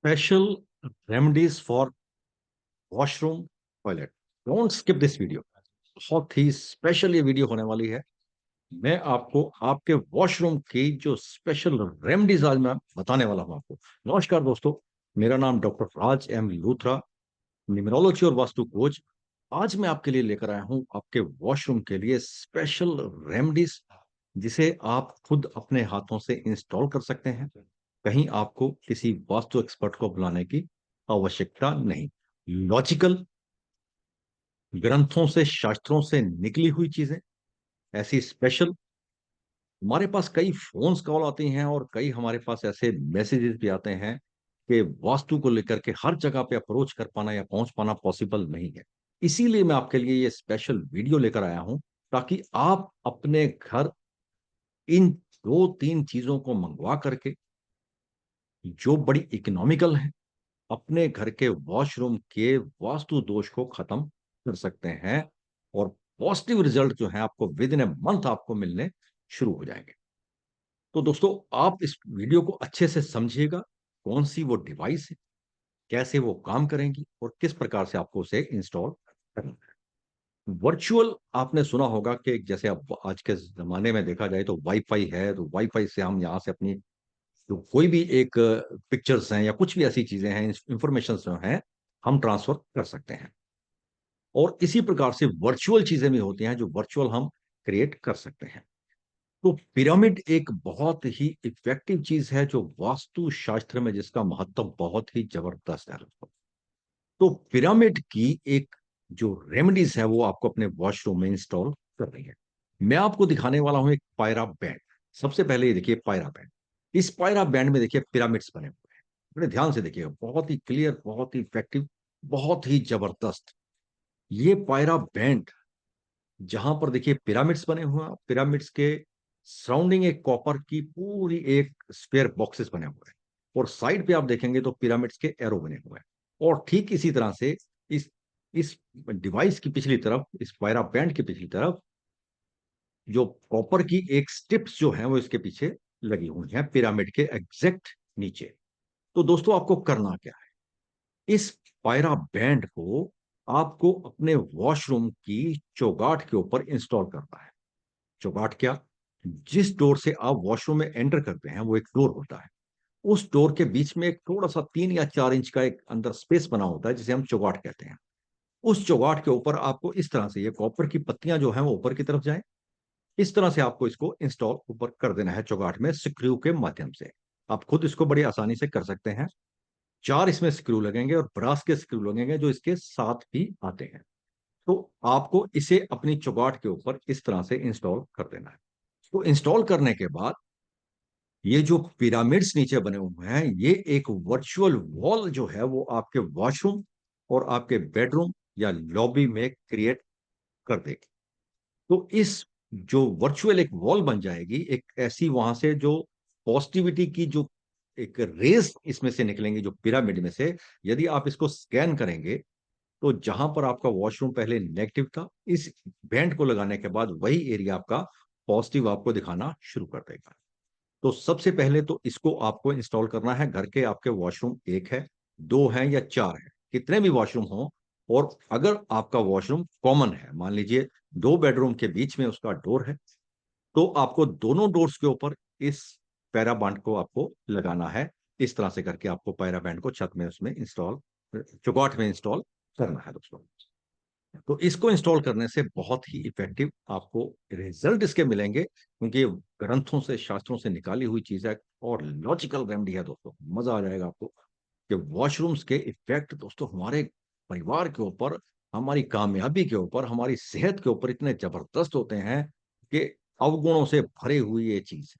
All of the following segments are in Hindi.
Special remedies for washroom toilet. Don't skip this video. बहुत ही स्पेशल ये वीडियो होने वाली है। मैं आपको आपके वॉशरूम की जो स्पेशल रेमेडीज आज मैं बताने वाला हूं आपको। नमस्कार दोस्तों, मेरा नाम डॉक्टर राज एम लूथरा, न्यूमरोलॉजी और वास्तु कोच। आज मैं आपके लिए लेकर आया हूं आपके वॉशरूम के लिए स्पेशल रेमेडीज, जिसे आप खुद अपने हाथों से इंस्टॉल कर सकते हैं। कहीं आपको किसी वास्तु एक्सपर्ट को बुलाने की आवश्यकता नहीं। लॉजिकल, ग्रंथों से शास्त्रों से निकली हुई चीजें, ऐसी स्पेशल। हमारे पास कई फोन्स कॉल आती हैं और कई हमारे पास ऐसे मैसेजेस भी आते हैं कि वास्तु को लेकर के हर जगह पे अप्रोच कर पाना या पहुंच पाना पॉसिबल नहीं है। इसीलिए मैं आपके लिए ये स्पेशल वीडियो लेकर आया हूं, ताकि आप अपने घर इन दो तीन चीजों को मंगवा करके, जो बड़ी इकोनॉमिकल है, अपने घर के वॉशरूम के वास्तु दोष को खत्म कर सकते हैं। और पॉजिटिव रिजल्ट जो है आपको विद इन ए मंथ आपको मिलने शुरू हो जाएंगे। तो दोस्तों, आप इस वीडियो को अच्छे से समझिएगा। कौन सी वो डिवाइस है, कैसे वो काम करेंगी और किस प्रकार से आपको उसे इंस्टॉल करना है। वर्चुअल आपने सुना होगा कि जैसे अब आज के जमाने में देखा जाए तो वाईफाई है, तो वाईफाई से हम यहाँ से अपनी जो कोई भी एक पिक्चर्स हैं या कुछ भी ऐसी चीजें हैं, इंफॉर्मेशन जो हैं, हम ट्रांसफर कर सकते हैं। और इसी प्रकार से वर्चुअल चीजें भी होती हैं जो वर्चुअल हम क्रिएट कर सकते हैं। तो पिरामिड एक बहुत ही इफेक्टिव चीज है, जो वास्तु शास्त्र में जिसका महत्व बहुत ही जबरदस्त है दोस्तों। तो पिरामिड की एक जो रेमेडीज है वो आपको अपने वॉशरूम में इंस्टॉल कर रही है। मैं आपको दिखाने वाला हूं एक पायरा बैंड। सबसे पहले ये देखिए पायरा बैंड। इस पायरा बैंड में देखिए पिरामिड्स बने हुए हैं। बड़े ध्यान से देखिएगा, बहुत ही क्लियर, बहुत ही इफेक्टिव, बहुत ही जबरदस्त। ये पायरा बैंड, जहां पर देखिए पिरामिड्स बने हुए हैं, पिरामिड्स के सराउंडिंग एक कॉपर की पूरी एक स्क्वायर बॉक्सेस बने हुए हैं। और साइड पे आप देखेंगे तो पिरामिड्स के एरो बने हुए हैं। और ठीक इसी तरह से इस इस डिवाइस की पिछली तरफ, इस पायरा बैंड की पिछली तरफ, जो कॉपर की एक स्टिप्स जो है वो इसके पीछे लगी हुई हैं, पिरामिड के एग्जैक्ट नीचे। तो दोस्तों, आपको करना क्या है? इस पायरा बैंड को आपको अपने वॉशरूम की चौगाठ के ऊपर इंस्टॉल करना है। चौगाठ क्या? जिस डोर से आप वॉशरूम में एंटर करते हैं वो एक डोर होता है। उस डोर के बीच में एक थोड़ा सा 3 या 4 इंच का एक अंदर स्पेस बना होता है, जिसे हम चौगाठ कहते हैं। उस चौगाठ के ऊपर आपको इस तरह से ये कॉपर की पत्तियां जो हैं वो ऊपर की तरफ जाएं। इस तरह से आपको इसको इंस्टॉल ऊपर कर देना है चौगाठ में, स्क्रू के माध्यम से। आप खुद इसको बड़ी आसानी से कर सकते हैं। 4 इसमें स्क्रू लगेंगे और ब्रास के स्क्रू लगेंगे जो इसके साथ भी आते हैं। तो आपको इसे अपनी चौगाठ के ऊपर इस तरह से इंस्टॉल कर देना है। तो इंस्टॉल करने के बाद ये जो पिरामिड्स नीचे बने हुए हैं, ये एक वर्चुअल वॉल जो है वो आपके वॉशरूम और आपके बेडरूम या लॉबी में क्रिएट कर देगी। तो इस जो वर्चुअल एक वॉल बन जाएगी, एक ऐसी, वहां से जो पॉजिटिविटी की जो एक रेस इसमें से निकलेंगे, जो पिरामिड में से, यदि आप इसको स्कैन करेंगे तो जहां पर आपका वॉशरूम पहले नेगेटिव था, इस बैंड को लगाने के बाद वही एरिया आपका पॉजिटिव आपको दिखाना शुरू कर देगा। तो सबसे पहले तो इसको आपको इंस्टॉल करना है। घर के आपके वॉशरूम एक है, दो हैं या चार है, कितने भी वॉशरूम हो। और अगर आपका वॉशरूम कॉमन है, मान लीजिए 2 बेडरूम के बीच में उसका डोर है, तो आपको दोनों डोर्स के ऊपर इस पैरा बैंड को आपको लगाना है। इस तरह से करके आपको पैरा बैंड को छत में, उसमें इंस्टॉल, चौगाठ में इंस्टॉल करना है दोस्तों। तो इसको इंस्टॉल करने से बहुत ही इफेक्टिव आपको रिजल्ट इसके मिलेंगे, क्योंकि ये ग्रंथों से, शास्त्रों से निकाली हुई चीज है और लॉजिकल रेमेडी है दोस्तों। मजा आ जाएगा आपको कि वॉशरूम्स के इफेक्ट दोस्तों हमारे परिवार के ऊपर, हमारी कामयाबी के ऊपर, हमारी सेहत के ऊपर इतने जबरदस्त होते हैं कि अवगुणों से भरे हुई ये चीज।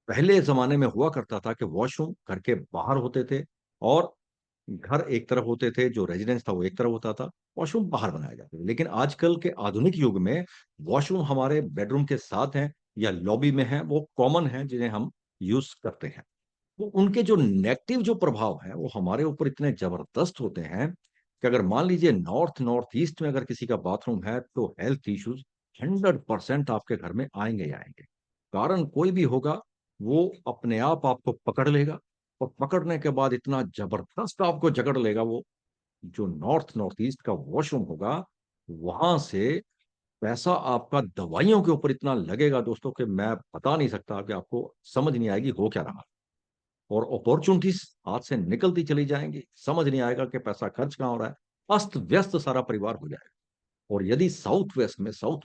पहले जमाने में हुआ करता था कि वॉशरूम घर के बाहर होते थे और घर एक तरफ होते थे, जो रेजिडेंस था वो एक तरफ होता था, वॉशरूम बाहर बनाए जाते थे। लेकिन आजकल के आधुनिक युग में वॉशरूम हमारे बेडरूम के साथ हैं या लॉबी में हैं, वो कॉमन हैं, जिन्हें हम यूज करते हैं। तो उनके जो नेगेटिव जो प्रभाव है वो हमारे ऊपर इतने जबरदस्त होते हैं कि अगर मान लीजिए नॉर्थ नॉर्थ ईस्ट में अगर किसी का बाथरूम है, तो हेल्थ इश्यूज 100% आपके घर में आएंगे ही आएंगे। कारण कोई भी होगा, वो अपने आप आपको पकड़ लेगा और पकड़ने के बाद इतना जबरदस्त आपको जकड़ लेगा वो। जो नॉर्थ ईस्ट का वॉशरूम होगा, वहां से पैसा आपका दवाइयों के ऊपर इतना लगेगा दोस्तों कि मैं बता नहीं सकता, कि आपको समझ नहीं आएगी हो क्या रहा। और अपॉर्चुनिटीज हाथ से निकलती चली जाएंगी, समझ नहीं आएगा कि पैसा खर्च कहाँ हो रहा है। अस्त व्यस्त सारा परिवार हो जाएगा। और यदि साउथ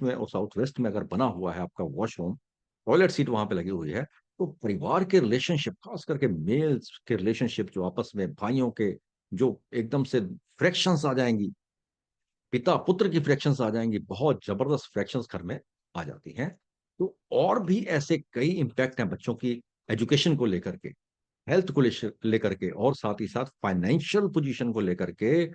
में और साउथ वेस्ट में अगर बना हुआ है आपका वॉशरूम, टॉयलेट सीट वहां पे लगी हुई है, तो परिवार के रिलेशनशिप, खास करके मेल्स के रिलेशनशिप, जो आपस में भाइयों के, जो एकदम से फ्रैक्शंस आ जाएंगी, पिता पुत्र की फ्रैक्शंस आ जाएंगी, बहुत जबरदस्त फ्रैक्शंस घर में आ जाती हैं। तो और भी ऐसे कई इंपैक्ट हैं बच्चों की एजुकेशन को लेकर के, हेल्थ को लेकर के, और साथ ही साथ फाइनेंशियल पोजीशन को लेकर के,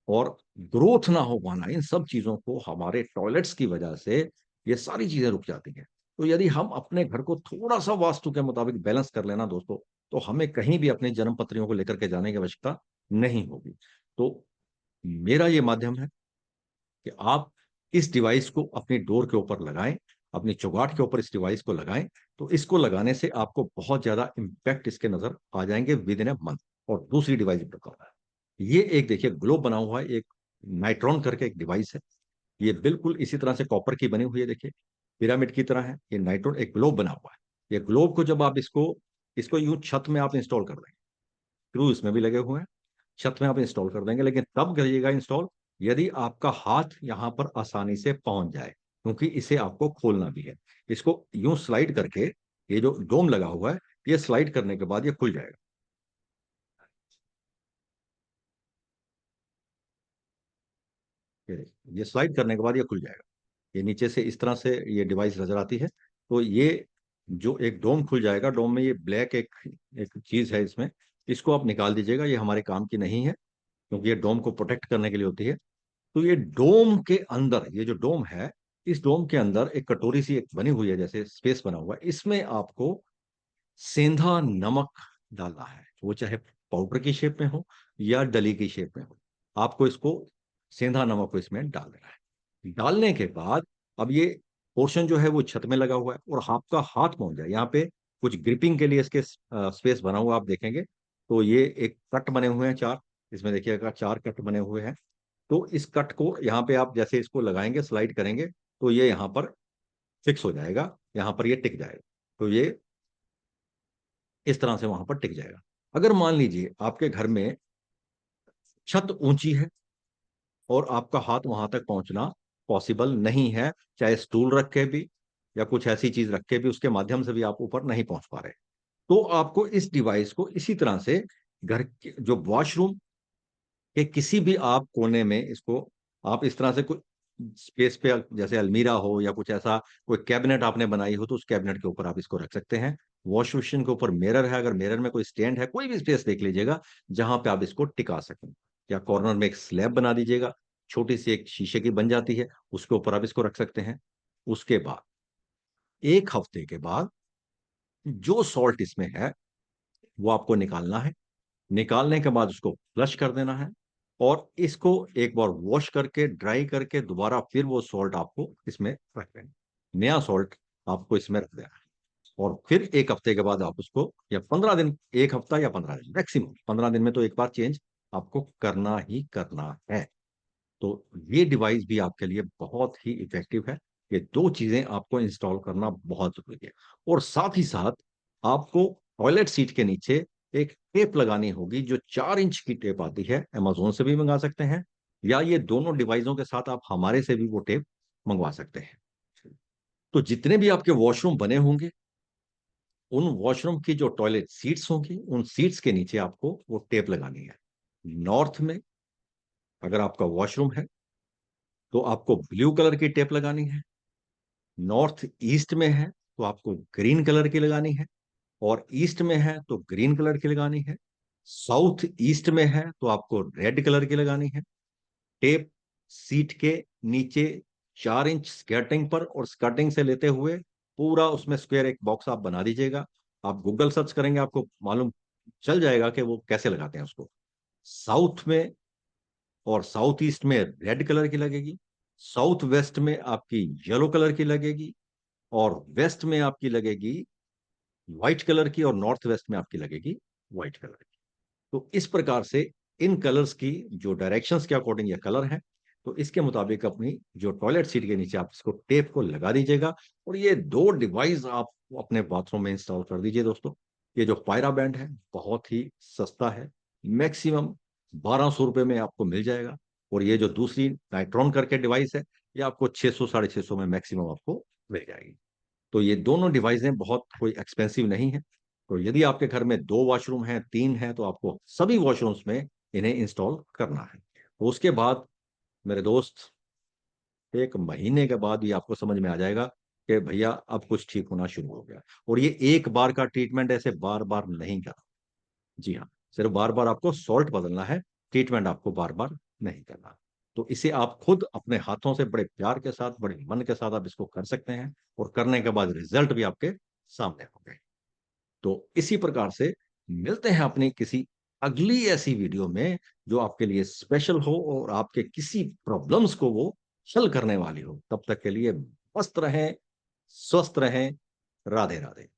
और ग्रोथ ना हो पाना, इन सब चीजों को हमारे टॉयलेट्स की वजह से ये सारी चीजें रुक जाती हैं। तो यदि हम अपने घर को थोड़ा सा वास्तु के मुताबिक बैलेंस कर लेना दोस्तों, तो हमें कहीं भी अपनी जन्म पत्रियों को लेकर के जाने की आवश्यकता नहीं होगी। तो मेरा ये माध्यम है कि आप इस डिवाइस को अपनी डोर के ऊपर लगाएं, अपनी चौगाठ के ऊपर इस डिवाइस को लगाएं। तो इसको लगाने से आपको बहुत ज्यादा इंपैक्ट इसके नजर आ जाएंगे विद इन ए मंथ। और दूसरी डिवाइस बताओ, ये एक देखिए ग्लोब बना हुआ है, एक नाइट्रॉन करके एक डिवाइस है। ये बिल्कुल इसी तरह से कॉपर की बनी हुई है, देखिए पिरामिड की तरह है। ये नाइट्रॉन एक ग्लोब बना हुआ है। ये ग्लोब को जब आप इसको इसको यूं छत में आप इंस्टॉल कर देंगे, स्क्रू इसमें भी लगे हुए हैं, छत में आप इंस्टॉल कर देंगे, लेकिन तब करिएगा इंस्टॉल यदि आपका हाथ यहां पर आसानी से पहुंच जाए, क्योंकि इसे आपको खोलना भी है। इसको यूं स्लाइड करके, ये जो डोम लगा हुआ है, ये स्लाइड करने के बाद ये खुल जाएगा। ये स्लाइड करने के बाद ये खुल जाएगा। ये नीचे से इस तरह से ये डिवाइस नजर आती है। तो ये जो एक डोम खुल जाएगा, डोम में ये ब्लैक एक एक चीज है इसमें, इसको आप निकाल दीजिएगा, ये हमारे काम की नहीं है, क्योंकि ये डोम को प्रोटेक्ट करने के लिए होती है। तो ये डोम के अंदर, ये जो डोम है, इस डोम के अंदर एक कटोरी सी एक बनी हुई है, जैसे स्पेस बना हुआ है, इसमें आपको सेंधा नमक डालना है, वो चाहे पाउडर की शेप में हो या डली की शेप में हो। आपको इसको सेंधा नमक को इसमें डाल देना है। डालने के बाद अब ये पोर्शन जो है वो छत में लगा हुआ है, और आपका हाथ पहुंच जाए यहाँ पे, कुछ ग्रिपिंग के लिए इसके स्पेस बना हुआ आप देखेंगे। तो ये एक कट बने हुए हैं चार, इसमें देखिएगा चार कट बने हुए हैं। तो इस कट को यहाँ पे आप जैसे इसको लगाएंगे, स्लाइड करेंगे, तो ये यहाँ पर फिक्स हो जाएगा, यहाँ पर ये टिक जाएगा। तो ये इस तरह से वहां पर टिक जाएगा। अगर मान लीजिए आपके घर में छत ऊंची है और आपका हाथ वहां तक पहुंचना पॉसिबल नहीं है, चाहे स्टूल रख के भी या कुछ ऐसी चीज रख के भी, उसके माध्यम से भी आप ऊपर नहीं पहुंच पा रहे, तो आपको इस डिवाइस को इसी तरह से घर के जो वॉशरूम के किसी भी आप कोने में इसको आप इस तरह से कुछ स्पेस पे, जैसे अलमीरा हो या कुछ ऐसा कोई कैबिनेट आपने बनाई हो, तो उस कैबिनेट के ऊपर आप इसको रख सकते हैं। वॉश बेसिन के ऊपर मिरर है, अगर मिरर में कोई स्टैंड है, कोई भी स्पेस देख लीजिएगा जहां पे आप इसको टिका सकें। या कॉर्नर में एक स्लैब बना दीजिएगा, छोटी सी एक शीशे की बन जाती है, उसके ऊपर आप इसको रख सकते हैं। उसके बाद एक हफ्ते के बाद जो सॉल्ट इसमें है वो आपको निकालना है। निकालने के बाद उसको फ्लश कर देना है, और इसको एक बार वॉश करके ड्राई करके दोबारा फिर वो सॉल्ट आपको इसमें रख देना, नया सॉल्ट आपको इसमें रख देना है। और फिर एक हफ्ते के बाद आप उसको, या 15 दिन, एक हफ्ता या 15 दिन, मैक्सिमम 15 दिन में तो एक बार चेंज आपको करना ही करना है। तो ये डिवाइस भी आपके लिए बहुत ही इफेक्टिव है। ये दो चीजें आपको इंस्टॉल करना बहुत जरूरी है। और साथ ही साथ आपको टॉयलेट सीट के नीचे एक टेप लगानी होगी, जो 4 इंच की टेप आती है, अमेजोन से भी मंगा सकते हैं, या ये दोनों डिवाइसों के साथ आप हमारे से भी वो टेप मंगवा सकते हैं। तो जितने भी आपके वॉशरूम बने होंगे, उन वॉशरूम की जो टॉयलेट सीट्स होंगी, उन सीट्स के नीचे आपको वो टेप लगानी है। नॉर्थ में अगर आपका वॉशरूम है, तो आपको ब्लू कलर की टेप लगानी है। नॉर्थ ईस्ट में है तो आपको ग्रीन कलर की लगानी है, और ईस्ट में है तो ग्रीन कलर की लगानी है। साउथ ईस्ट में है तो आपको रेड कलर की लगानी है। टेप सीट के नीचे 4 इंच स्कर्टिंग पर, और स्कर्टिंग से लेते हुए पूरा उसमें स्क्वायर एक बॉक्स आप बना दीजिएगा। आप गूगल सर्च करेंगे, आपको मालूम चल जाएगा कि वो कैसे लगाते हैं उसको। साउथ में और साउथ ईस्ट में रेड कलर की लगेगी, साउथ वेस्ट में आपकी येलो कलर की लगेगी, और वेस्ट में आपकी लगेगी व्हाइट कलर की, और नॉर्थ वेस्ट में आपकी लगेगी व्हाइट कलर की। तो इस प्रकार से इन कलर्स की जो डायरेक्शंस के अकॉर्डिंग ये कलर है, तो इसके मुताबिक अपनी जो टॉयलेट सीट के नीचे आप इसको टेप को लगा दीजिएगा और ये 2 डिवाइस आप अपने बाथरूम में इंस्टॉल कर दीजिए दोस्तों। ये जो पायरा बैंड है बहुत ही सस्ता है, मैक्सिमम 1200 रुपए में आपको मिल जाएगा। और ये जो दूसरी नाइट्रॉन करके डिवाइस है, ये आपको 600 साढ़े 600 में मैक्सिमम आपको मिल जाएगी। तो ये दोनों डिवाइसें बहुत कोई एक्सपेंसिव नहीं है। तो यदि आपके घर में 2 वॉशरूम हैं, 3 हैं, तो आपको सभी वॉशरूम्स में इन्हें इंस्टॉल करना है। तो उसके बाद मेरे दोस्त 1 महीने के बाद ये आपको समझ में आ जाएगा कि भैया अब कुछ ठीक होना शुरू हो गया। और ये एक बार का ट्रीटमेंट ऐसे बार-बार नहीं करना। जी हाँ, सिर्फ बार-बार आपको सॉल्ट बदलना है, ट्रीटमेंट आपको बार-बार नहीं करना। तो इसे आप खुद अपने हाथों से बड़े प्यार के साथ, बड़े मन के साथ आप इसको कर सकते हैं और करने के बाद रिज़ल्ट भी आपके सामने होंगे। तो इसी प्रकार से मिलते हैं अपनी किसी अगली ऐसी वीडियो में जो आपके लिए स्पेशल हो और आपके किसी प्रॉब्लम्स को वो हल करने वाली हो। तब तक के लिए मस्त रहें, स्वस्थ रहें। राधे-राधे।